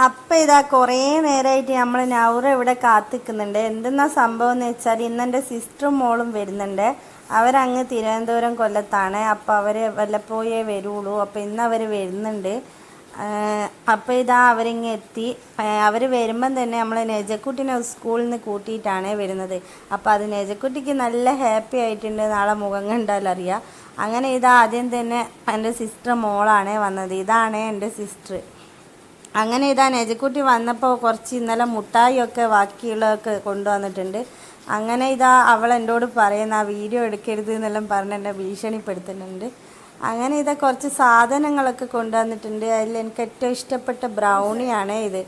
അപ്പം ഇതാ കുറേ നേരമായിട്ട് നമ്മൾ നൗറ ഇവിടെ കാത്തിക്കുന്നുണ്ട്. എന്തെന്നാ സംഭവം എന്ന് വെച്ചാൽ ഇന്നെൻ്റെ സിസ്റ്ററും മോളും വരുന്നുണ്ട്. അവരങ്ങ് തിരുവനന്തപുരം കൊല്ലത്താണ്. അപ്പോൾ അവർ വല്ലപ്പോഴേ വരുള്ളൂ. അപ്പോൾ ഇന്ന് അവർ വരുന്നുണ്ട്. അപ്പോൾ ഇതാ അവരിങ്ങ് എത്തി. അവർ വരുമ്പം തന്നെ നമ്മൾ നെജക്കുട്ടിനെ സ്കൂളിൽ നിന്ന് കൂട്ടിയിട്ടാണ് വരുന്നത്. അപ്പോൾ അത് നെജക്കുട്ടിക്ക് നല്ല ഹാപ്പി ആയിട്ടുണ്ട്. നാളെ മുഖം കണ്ടാൽ അറിയാം. അങ്ങനെ ഇതാ ആദ്യം തന്നെ എൻ്റെ സിസ്റ്റർ മോളാണ് വന്നത്. ഇതാണ് എൻ്റെ സിസ്റ്റർ. അങ്ങനെ ഇതാ നെജക്കുട്ടി വന്നപ്പോൾ കുറച്ച് ഇന്നലെ മുട്ടായിയൊക്കെ ബാക്കിയുള്ളതൊക്കെ കൊണ്ടുവന്നിട്ടുണ്ട്. അങ്ങനെ ഇതാ അവൾ എന്നോട് പറയുന്ന ആ വീഡിയോ എടുക്കരുത് എന്നെല്ലാം പറഞ്ഞ് എന്നെ ഭീഷണിപ്പെടുത്തുന്നുണ്ട്. അങ്ങനെ ഇതാ കുറച്ച് സാധനങ്ങളൊക്കെ കൊണ്ടുവന്നിട്ടുണ്ട്. അതിൽ എനിക്ക് ഏറ്റവും ഇഷ്ടപ്പെട്ട ബ്രൗണിയാണ് ഇത്.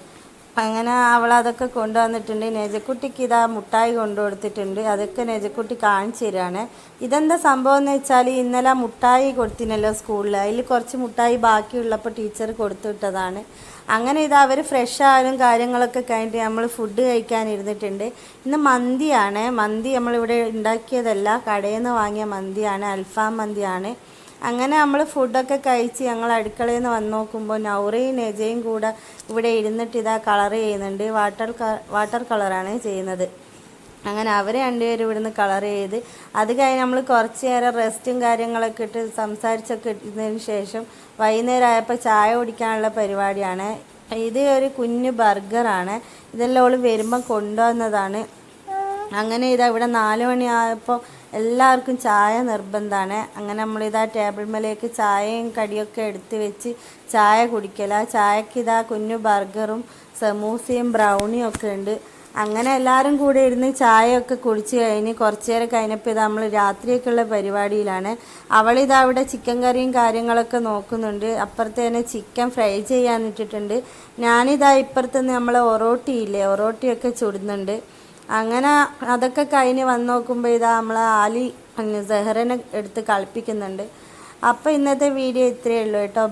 അങ്ങനെ അവൾ അതൊക്കെ കൊണ്ടുവന്നിട്ടുണ്ട്. നെജക്കുട്ടിക്ക് ഇതാ മുട്ടായി കൊണ്ടുകൊടുത്തിട്ടുണ്ട്. അതൊക്കെ നെജക്കുട്ടി കാണിച്ചു തരാണ്. ഇതെന്താ സംഭവം എന്ന് വെച്ചാൽ ഇന്നലെ മുട്ടായി കൊടുത്തിനല്ലോ സ്കൂളിൽ. അതിൽ കുറച്ച് മുട്ടായി ബാക്കിയുള്ളപ്പോൾ ടീച്ചർ കൊടുത്തു വിട്ടതാണ്. അങ്ങനെ ഇതാ അവർ ഫ്രഷ് ആയാലും കാര്യങ്ങളൊക്കെ കഴിഞ്ഞിട്ട് നമ്മൾ ഫുഡ് കഴിക്കാനിരുന്നിട്ടുണ്ട്. ഇന്ന് മന്തിയാണ്. മന്തി നമ്മളിവിടെ ഉണ്ടാക്കിയതല്ല, കടയിൽ നിന്ന് വാങ്ങിയ മന്തിയാണ്, അൽഫാം മന്തിയാണ്. അങ്ങനെ നമ്മൾ ഫുഡൊക്കെ കഴിച്ച് ഞങ്ങൾ അടുക്കളയിൽ നിന്ന് വന്ന് നോക്കുമ്പോൾ നൗറയും നെജയും കൂടെ ഇവിടെ ഇരുന്നിട്ട് ഇതാ കളർ ചെയ്യുന്നുണ്ട്. വാട്ടർ കളറാണ് ചെയ്യുന്നത്. അങ്ങനെ അവർ രണ്ടുപേരും ഇവിടുന്ന് കളർ ചെയ്ത് അത് കഴിഞ്ഞ് നമ്മൾ കുറച്ച് നേരം റെസ്റ്റും കാര്യങ്ങളൊക്കെ ഇട്ട് സംസാരിച്ചൊക്കെ ഇട്ടതിന് ശേഷം വൈകുന്നേരം ആയപ്പോൾ ചായ കുടിക്കാനുള്ള പരിപാടിയാണ്. ഇത് ഒരു കുഞ്ഞു ബർഗറാണ്. ഇതെല്ലാം ഓൾ വരുമ്പം കൊണ്ടുവന്നതാണ്. അങ്ങനെ ഇതാ ഇവിടെ 4 മണിയായപ്പോൾ എല്ലാവർക്കും ചായ നിർബന്ധമാണ്. അങ്ങനെ നമ്മളിതാ ടേബിൾ മേലേക്ക് ചായയും കടിയൊക്കെ എടുത്ത് വെച്ച് ചായ കുടിക്കല. ചായക്ക് ഇതാ കുഞ്ഞു ബർഗറും സമൂസയും ബ്രൗണിയും ഒക്കെ ഉണ്ട്. അങ്ങനെ എല്ലാവരും കൂടെ ഇരുന്ന് ചായയൊക്കെ കുടിച്ച് കഴിഞ്ഞ് കുറച്ച് നേരം കഴിഞ്ഞപ്പോൾ ഇതാ നമ്മൾ രാത്രിയൊക്കെയുള്ള പരിപാടിയിലാണ്. അവളിതാ അവിടെ ചിക്കൻ കറിയും കാര്യങ്ങളൊക്കെ നോക്കുന്നുണ്ട്. അപ്പുറത്ത് തന്നെ ചിക്കൻ ഫ്രൈ ചെയ്യാനിട്ടിട്ടുണ്ട്. ഞാനിതാ ഇപ്പുറത്തുനിന്ന് നമ്മൾ ഒറോട്ടിയൊക്കെ ചുടുന്നുണ്ട്. അങ്ങനെ അതൊക്കെ കഴിഞ്ഞ് വന്ന് നോക്കുമ്പോൾ ഇതാ നമ്മൾ ആലി സെഹ്റനെ എടുത്ത് കളിപ്പിക്കുന്നുണ്ട്. അപ്പോൾ ഇന്നത്തെ വീഡിയോ ഇത്രയേ ഉള്ളൂ കേട്ടോ.